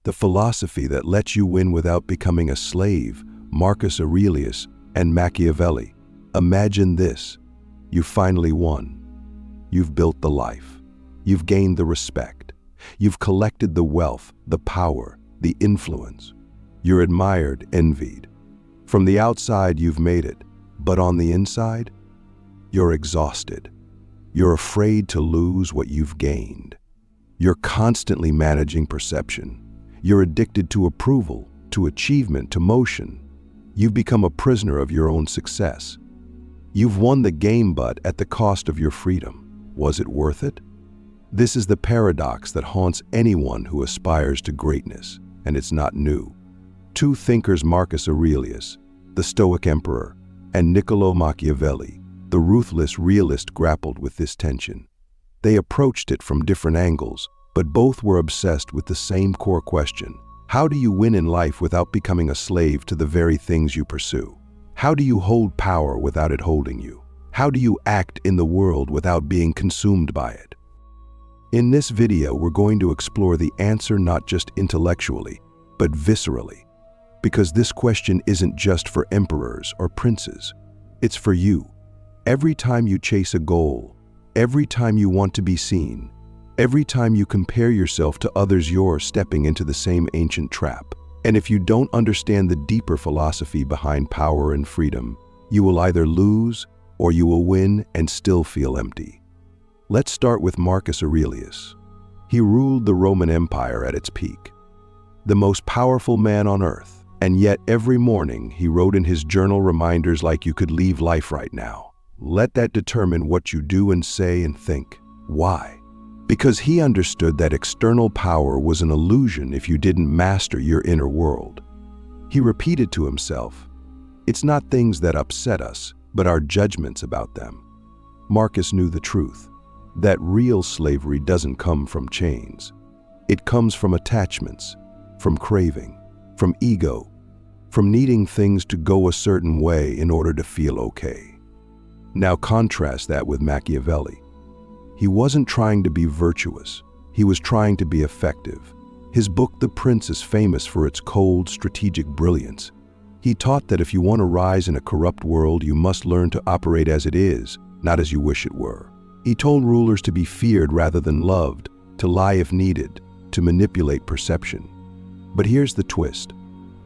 the philosophy that lets you win without becoming a slave, Marcus Aurelius and Machiavelli. Imagine this. You finally won. You've built the life. You've gained the respect. You've collected the wealth, the power, the influence. You're admired, envied. From the outside, you've made it. But on the inside, you're exhausted. You're afraid to lose what you've gained. You're constantly managing perception. You're addicted to approval, to achievement, to motion. You've become a prisoner of your own success. You've won the game, but at the cost of your freedom. Was it worth it? This is the paradox that haunts anyone who aspires to greatness, and it's not new. Two thinkers, Marcus Aurelius, the Stoic emperor, and Niccolo Machiavelli, the ruthless realist, grappled with this tension. They approached it from different angles, but both were obsessed with the same core question. How do you win in life without becoming a slave to the very things you pursue? How do you hold power without it holding you? How do you act in the world without being consumed by it? In this video, we're going to explore the answer not just intellectually, but viscerally. Because this question isn't just for emperors or princes. It's for you. Every time you chase a goal, every time you want to be seen, every time you compare yourself to others, you're stepping into the same ancient trap. And if you don't understand the deeper philosophy behind power and freedom, you will either lose or you will win and still feel empty. Let's start with Marcus Aurelius. He ruled the Roman Empire at its peak, the most powerful man on earth. And yet every morning he wrote in his journal reminders like you could leave life right now. Let that determine what you do and say and think. Why? Because he understood that external power was an illusion if you didn't master your inner world. He repeated to himself, "It's not things that upset us, but our judgments about them." Marcus knew the truth, that real slavery doesn't come from chains. It comes from attachments, from craving, from ego, from needing things to go a certain way in order to feel okay. Now contrast that with Machiavelli. He wasn't trying to be virtuous. He was trying to be effective. His book, The Prince, is famous for its cold, strategic brilliance. He taught that if you want to rise in a corrupt world, you must learn to operate as it is, not as you wish it were. He told rulers to be feared rather than loved, to lie if needed, to manipulate perception. But here's the twist.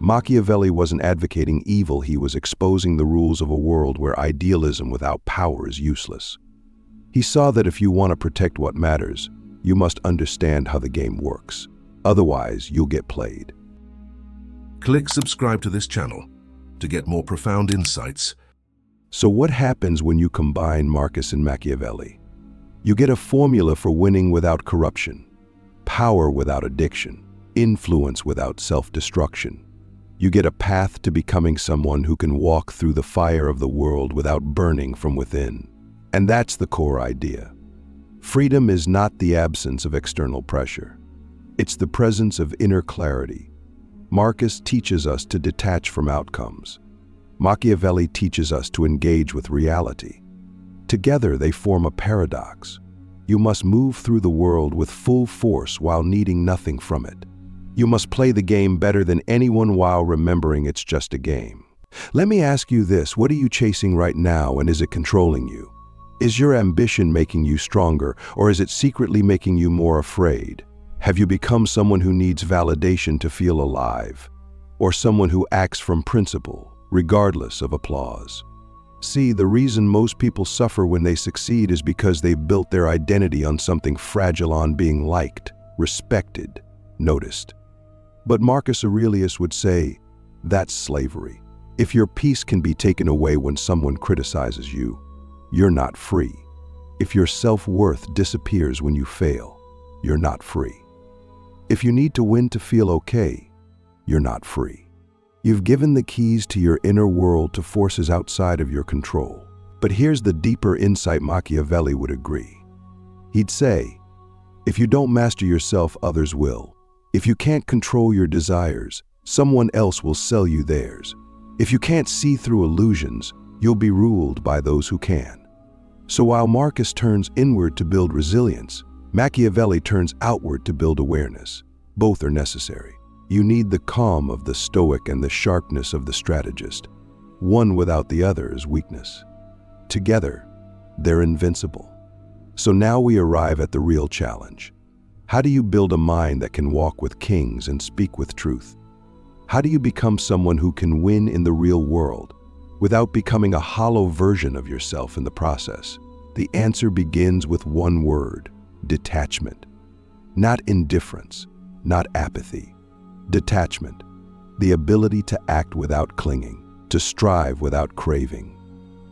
Machiavelli wasn't advocating evil, he was exposing the rules of a world where idealism without power is useless. He saw that if you want to protect what matters, you must understand how the game works. Otherwise, you'll get played. Click subscribe to this channel to get more profound insights. So what happens when you combine Marcus and Machiavelli? You get a formula for winning without corruption, power without addiction, influence without self-destruction. You get a path to becoming someone who can walk through the fire of the world without burning from within. And that's the core idea. Freedom is not the absence of external pressure. It's the presence of inner clarity. Marcus teaches us to detach from outcomes. Machiavelli teaches us to engage with reality. Together, they form a paradox. You must move through the world with full force while needing nothing from it. You must play the game better than anyone while remembering it's just a game. Let me ask you this, what are you chasing right now, and is it controlling you? Is your ambition making you stronger, or is it secretly making you more afraid? Have you become someone who needs validation to feel alive, or someone who acts from principle, regardless of applause? See, the reason most people suffer when they succeed is because they've built their identity on something fragile, on being liked, respected, noticed. But Marcus Aurelius would say, that's slavery. If your peace can be taken away when someone criticizes you, you're not free. If your self-worth disappears when you fail, you're not free. If you need to win to feel okay, you're not free. You've given the keys to your inner world to forces outside of your control. But here's the deeper insight Machiavelli would agree. He'd say, if you don't master yourself, others will. If you can't control your desires, someone else will sell you theirs. If you can't see through illusions, you'll be ruled by those who can. So while Marcus turns inward to build resilience, Machiavelli turns outward to build awareness. Both are necessary. You need the calm of the Stoic and the sharpness of the strategist. One without the other is weakness. Together, they're invincible. So now we arrive at the real challenge. How do you build a mind that can walk with kings and speak with truth? How do you become someone who can win in the real world without becoming a hollow version of yourself in the process? The answer begins with one word: detachment. Not indifference, not apathy. Detachment, the ability to act without clinging, to strive without craving,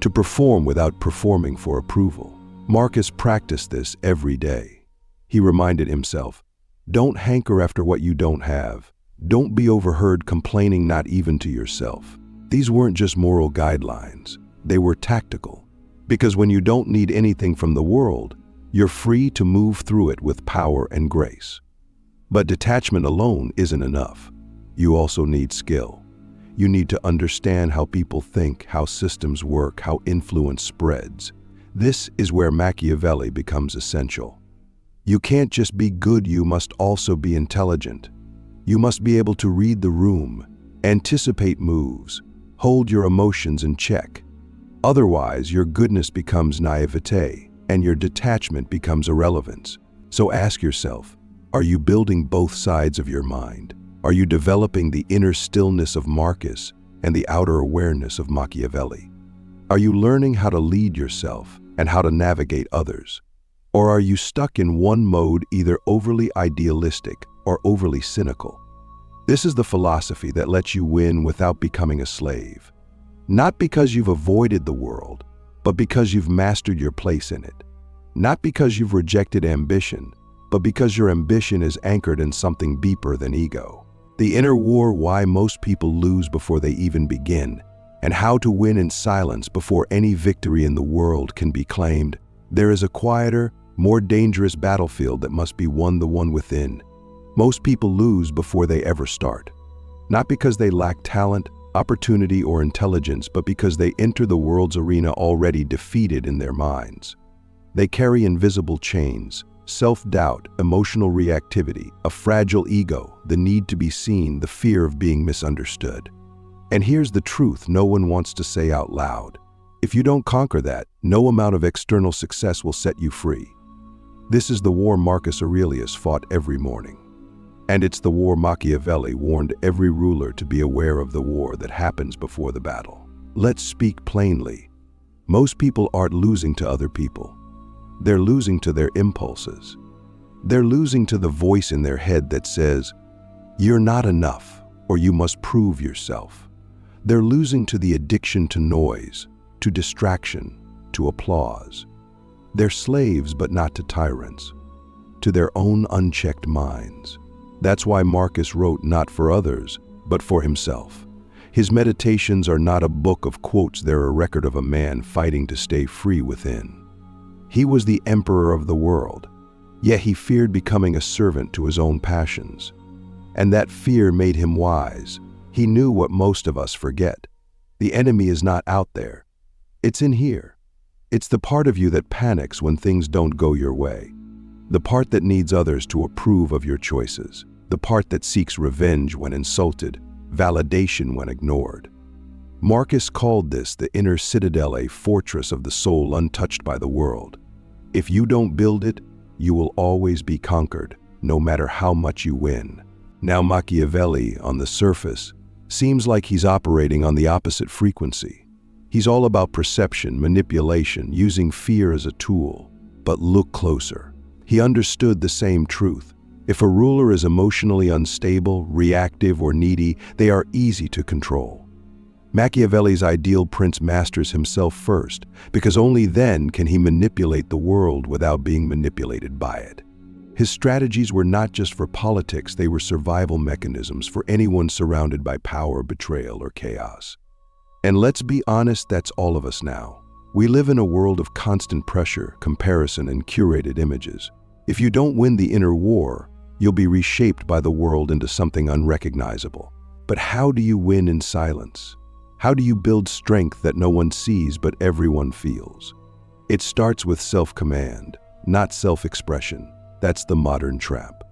to perform without performing for approval. Marcus practiced this every day. He reminded himself, don't hanker after what you don't have. Don't be overheard complaining not even to yourself. These weren't just moral guidelines, they were tactical. Because when you don't need anything from the world, you're free to move through it with power and grace. But detachment alone isn't enough. You also need skill. You need to understand how people think, how systems work, how influence spreads. This is where Machiavelli becomes essential. You can't just be good, you must also be intelligent. You must be able to read the room, anticipate moves, hold your emotions in check. Otherwise, your goodness becomes naivete, and your detachment becomes irrelevance. So ask yourself, are you building both sides of your mind? Are you developing the inner stillness of Marcus and the outer awareness of Machiavelli? Are you learning how to lead yourself and how to navigate others? Or are you stuck in one mode, either overly idealistic or overly cynical? This is the philosophy that lets you win without becoming a slave. Not because you've avoided the world, but because you've mastered your place in it. Not because you've rejected ambition, but because your ambition is anchored in something deeper than ego. The inner war: why most people lose before they even begin, and how to win in silence before any victory in the world can be claimed. There is a quieter, more dangerous battlefield that must be won, the one within. Most people lose before they ever start. Not because they lack talent, opportunity, or intelligence, but because they enter the world's arena already defeated in their minds. They carry invisible chains: self-doubt, emotional reactivity, a fragile ego, the need to be seen, the fear of being misunderstood. And here's the truth no one wants to say out loud. If you don't conquer that, no amount of external success will set you free. This is the war Marcus Aurelius fought every morning. And it's the war Machiavelli warned every ruler to be aware of, the war that happens before the battle. Let's speak plainly. Most people aren't losing to other people. They're losing to their impulses. They're losing to the voice in their head that says, you're not enough, or you must prove yourself. They're losing to the addiction to noise, to distraction, to applause. They're slaves, but not to tyrants, to their own unchecked minds. That's why Marcus wrote not for others, but for himself. His meditations are not a book of quotes, they're a record of a man fighting to stay free within. He was the emperor of the world, yet he feared becoming a servant to his own passions. And that fear made him wise. He knew what most of us forget. The enemy is not out there. It's in here. It's the part of you that panics when things don't go your way. The part that needs others to approve of your choices. The part that seeks revenge when insulted, validation when ignored. Marcus called this the inner citadel, a fortress of the soul untouched by the world. If you don't build it, you will always be conquered, no matter how much you win. Now Machiavelli, on the surface, seems like he's operating on the opposite frequency. He's all about perception, manipulation, using fear as a tool. But look closer. He understood the same truth. If a ruler is emotionally unstable, reactive, or needy, they are easy to control. Machiavelli's ideal prince masters himself first, because only then can he manipulate the world without being manipulated by it. His strategies were not just for politics, they were survival mechanisms for anyone surrounded by power, betrayal, or chaos. And let's be honest, that's all of us now. We live in a world of constant pressure, comparison, and curated images. If you don't win the inner war, you'll be reshaped by the world into something unrecognizable. But how do you win in silence? How do you build strength that no one sees but everyone feels? It starts with self-command, not self-expression. That's the modern trap.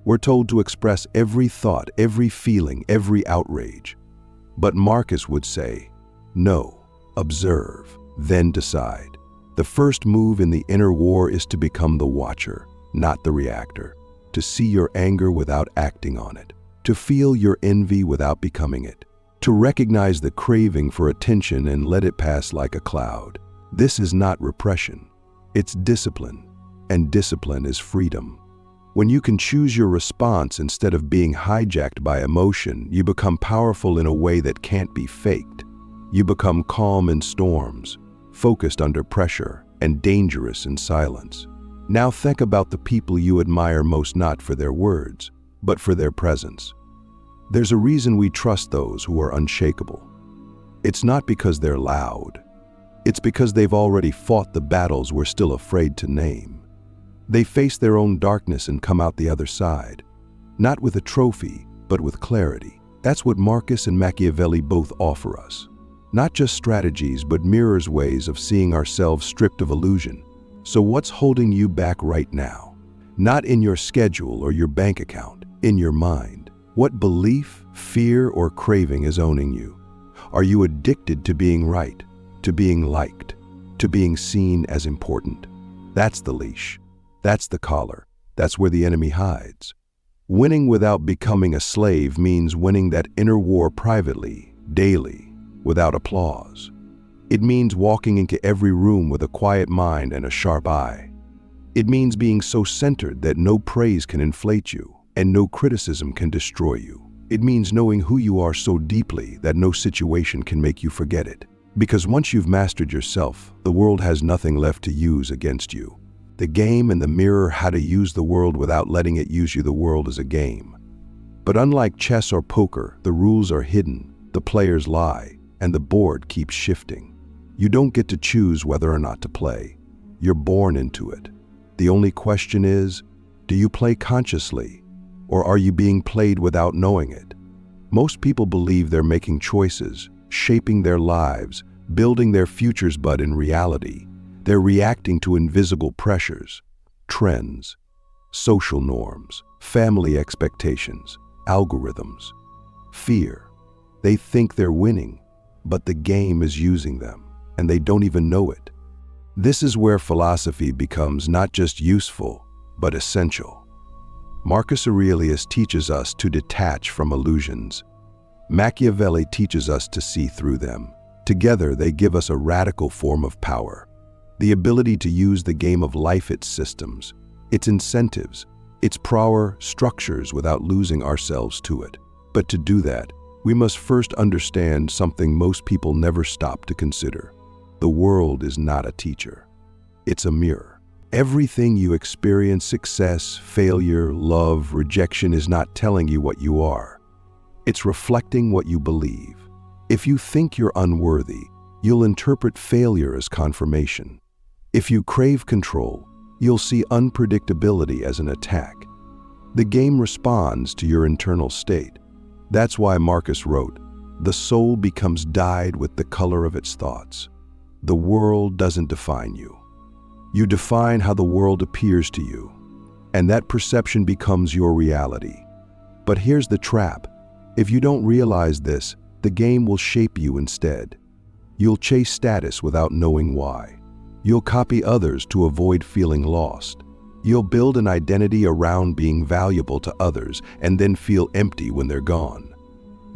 We're told to express every thought, every feeling, every outrage. But Marcus would say, no, observe, then decide. The first move in the inner war is to become the watcher, not the reactor. To see your anger without acting on it. To feel your envy without becoming it. To recognize the craving for attention and let it pass like a cloud. This is not repression. It's discipline. And discipline is freedom. When you can choose your response instead of being hijacked by emotion, you become powerful in a way that can't be faked. You become calm in storms, focused under pressure, and dangerous in silence. Now think about the people you admire most, not for their words, but for their presence. There's a reason we trust those who are unshakable. It's not because they're loud. It's because they've already fought the battles we're still afraid to name. They face their own darkness and come out the other side, not with a trophy, but with clarity. That's what Marcus and Machiavelli both offer us. Not just strategies, but mirrors, ways of seeing ourselves stripped of illusion. So what's holding you back right now? Not in your schedule or your bank account, in your mind. What belief, fear, or craving is owning you? Are you addicted to being right, to being liked, to being seen as important? That's the leash. That's the collar. That's where the enemy hides. Winning without becoming a slave means winning that inner war privately, daily, without applause. It means walking into every room with a quiet mind and a sharp eye. It means being so centered that no praise can inflate you and no criticism can destroy you. It means knowing who you are so deeply that no situation can make you forget it. Because once you've mastered yourself, the world has nothing left to use against you. The game and the mirror, how to use the world without letting it use you. The world is a game. But unlike chess or poker, the rules are hidden, the players lie, and the board keeps shifting. You don't get to choose whether or not to play. You're born into it. The only question is, do you play consciously, or are you being played without knowing it? Most people believe they're making choices, shaping their lives, building their futures, but in reality, they're reacting to invisible pressures, trends, social norms, family expectations, algorithms, fear. They think they're winning, but the game is using them, and they don't even know it. This is where philosophy becomes not just useful, but essential. Marcus Aurelius teaches us to detach from illusions. Machiavelli teaches us to see through them. Together, they give us a radical form of power. The ability to use the game of life, its systems, its incentives, its power structures without losing ourselves to it. But to do that, we must first understand something most people never stop to consider. The world is not a teacher. It's a mirror. Everything you experience, success, failure, love, rejection, is not telling you what you are. It's reflecting what you believe. If you think you're unworthy, you'll interpret failure as confirmation. If you crave control, you'll see unpredictability as an attack. The game responds to your internal state. That's why Marcus wrote, "The soul becomes dyed with the color of its thoughts." The world doesn't define you. You define how the world appears to you, and that perception becomes your reality. But here's the trap. If you don't realize this, the game will shape you instead. You'll chase status without knowing why. You'll copy others to avoid feeling lost. You'll build an identity around being valuable to others and then feel empty when they're gone.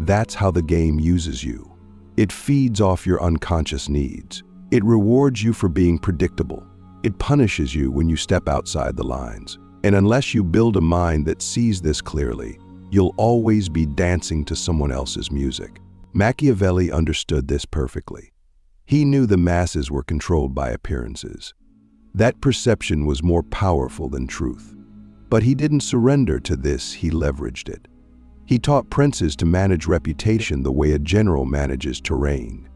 That's how the game uses you. It feeds off your unconscious needs. It rewards you for being predictable. It punishes you when you step outside the lines. And unless you build a mind that sees this clearly, you'll always be dancing to someone else's music. Machiavelli understood this perfectly. He knew the masses were controlled by appearances. That perception was more powerful than truth. But he didn't surrender to this, he leveraged it. He taught princes to manage reputation the way a general manages terrain,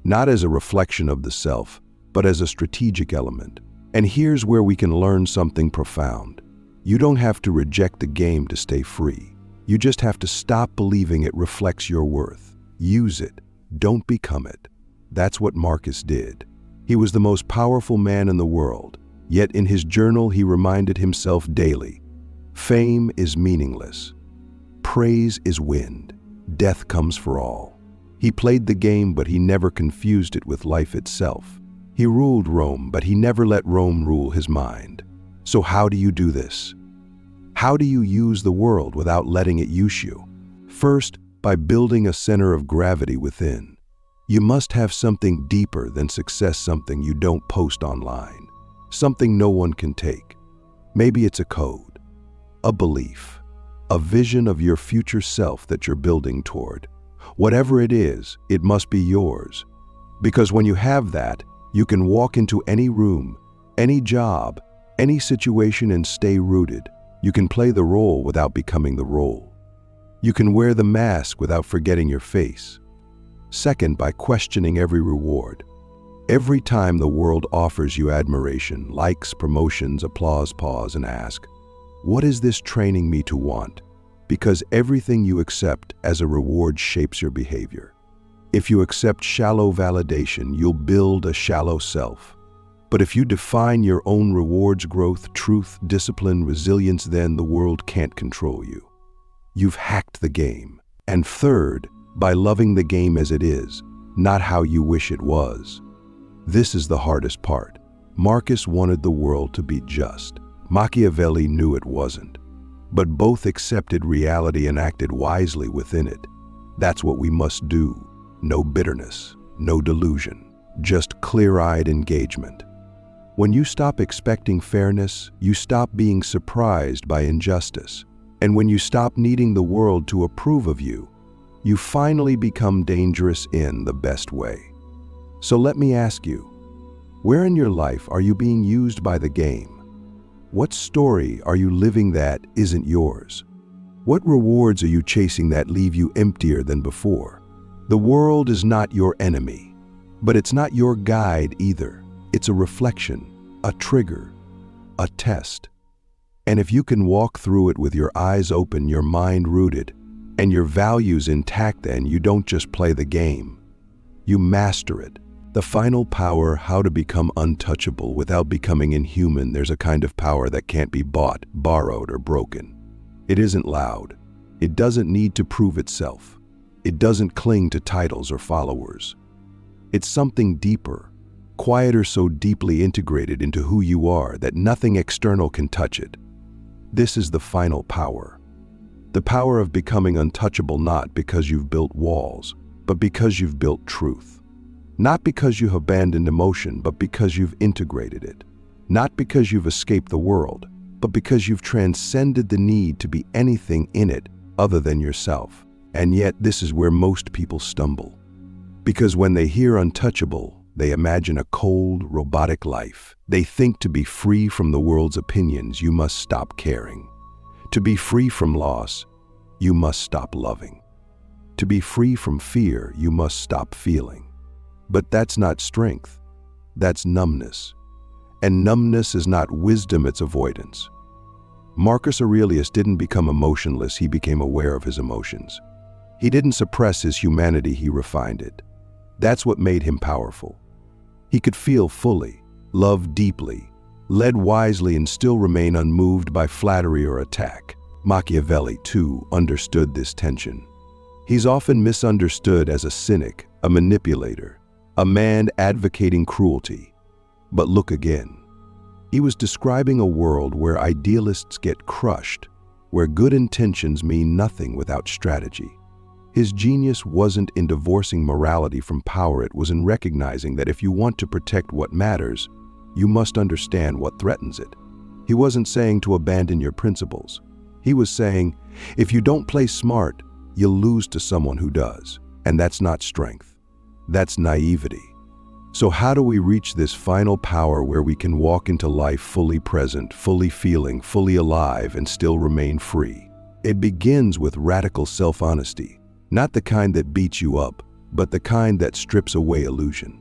not as a reflection of the self, but as a strategic element. And here's where we can learn something profound. You don't have to reject the game to stay free. You just have to stop believing it reflects your worth. Use it, don't become it. That's what Marcus did. He was the most powerful man in the world, yet in his journal he reminded himself daily, Fame is meaningless. Praise is wind. Death comes for all. He played the game, but he never confused it with life itself. He ruled Rome, but he never let Rome rule his mind. So how do you do this? How do you use the world without letting it use you? First, by building a center of gravity within. You must have something deeper than success, something you don't post online, something no one can take. Maybe it's a code, a belief, a vision of your future self that you're building toward. Whatever it is, it must be yours. Because when you have that, you can walk into any room, any job, any situation and stay rooted. You can play the role without becoming the role. You can wear the mask without forgetting your face. Second, by questioning every reward. Every time the world offers you admiration, likes, promotions, applause, pause and ask, what is this training me to want? Because everything you accept as a reward shapes your behavior. If you accept shallow validation, you'll build a shallow self. But if you define your own rewards, growth, truth, discipline, resilience, then the world can't control you. You've hacked the game. And third, by loving the game as it is, not how you wish it was. This is the hardest part. Marcus wanted the world to be just. Machiavelli knew it wasn't. But both accepted reality and acted wisely within it. That's what we must do. No bitterness, no delusion, just clear-eyed engagement. When you stop expecting fairness, you stop being surprised by injustice. And when you stop needing the world to approve of you, you finally become dangerous in the best way. So let me ask you, where in your life are you being used by the game? What story are you living that isn't yours? What rewards are you chasing that leave you emptier than before? The world is not your enemy, but it's not your guide either. It's a reflection, a trigger, a test. And if you can walk through it with your eyes open, your mind rooted, and your values intact, then you don't just play the game, you master it. The final power, how to become untouchable without becoming inhuman. There's a kind of power that can't be bought, borrowed, or broken. It isn't loud. It doesn't need to prove itself. It doesn't cling to titles or followers. It's something deeper, quieter, so deeply integrated into who you are that nothing external can touch it. This is the final power. The power of becoming untouchable, not because you've built walls, but because you've built truth. Not because you have abandoned emotion, but because you've integrated it. Not because you've escaped the world, but because you've transcended the need to be anything in it other than yourself. And yet this is where most people stumble. Because when they hear untouchable, they imagine a cold, robotic life. They think to be free from the world's opinions, you must stop caring. To be free from loss, you must stop loving. To be free from fear, you must stop feeling. But that's not strength. That's numbness. And numbness is not wisdom, it's avoidance. Marcus Aurelius didn't become emotionless, he became aware of his emotions. He didn't suppress his humanity, he refined it. That's what made him powerful. He could feel fully, love deeply, led wisely, and still remain unmoved by flattery or attack. Machiavelli, too, understood this tension. He's often misunderstood as a cynic, a manipulator, a man advocating cruelty. But look again. He was describing a world where idealists get crushed, where good intentions mean nothing without strategy. His genius wasn't in divorcing morality from power, it was in recognizing that if you want to protect what matters, you must understand what threatens it. He wasn't saying to abandon your principles. He was saying, if you don't play smart, you'll lose to someone who does. And that's not strength. That's naivety. So how do we reach this final power where we can walk into life fully present, fully feeling, fully alive, and still remain free? It begins with radical self-honesty. Not the kind that beats you up, but the kind that strips away illusion.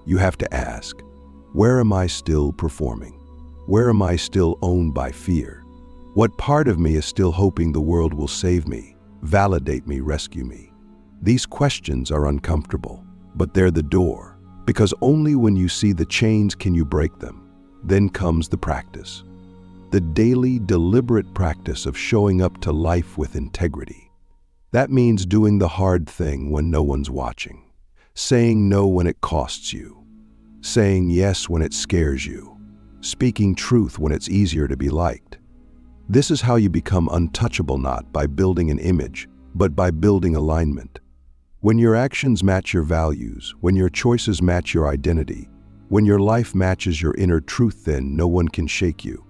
You have to ask, where am I still performing? Where am I still owned by fear? What part of me is still hoping the world will save me, validate me, rescue me? These questions are uncomfortable, but they're the door, because only when you see the chains can you break them. Then comes the practice. the daily, deliberate practice of showing up to life with integrity. That means doing the hard thing when no one's watching, saying no when it costs you, saying yes when it scares you, speaking truth when it's easier to be liked. This is how you become untouchable, not by building an image, but by building alignment. When your actions match your values, when your choices match your identity, when your life matches your inner truth, then no one can shake you,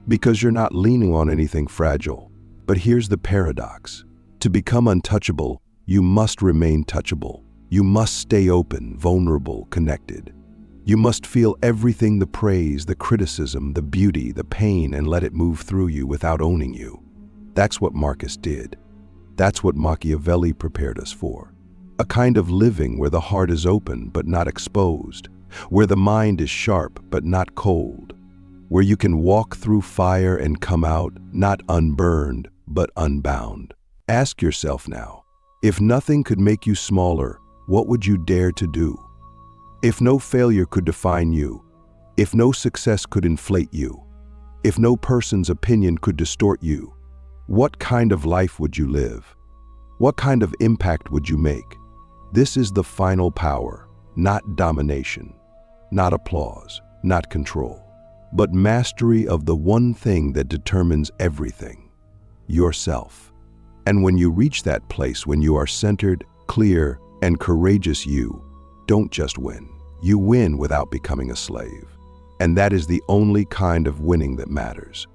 because you're not leaning on anything fragile. But here's the paradox. To become untouchable, you must remain touchable. You must stay open, vulnerable, connected. You must feel everything, the praise, the criticism, the beauty, the pain, and let it move through you without owning you. That's what Marcus did. That's what Machiavelli prepared us for. A kind of living where the heart is open but not exposed, where the mind is sharp but not cold, where you can walk through fire and come out not unburned but unbound. Ask yourself now, if nothing could make you smaller, what would you dare to do? If no failure could define you, if no success could inflate you, if no person's opinion could distort you, what kind of life would you live? What kind of impact would you make? This is the final power, not domination, not applause, not control, but mastery of the one thing that determines everything, yourself. And when you reach that place, when you are centered, clear, and courageous, you don't just win. You win without becoming a slave. And that is the only kind of winning that matters.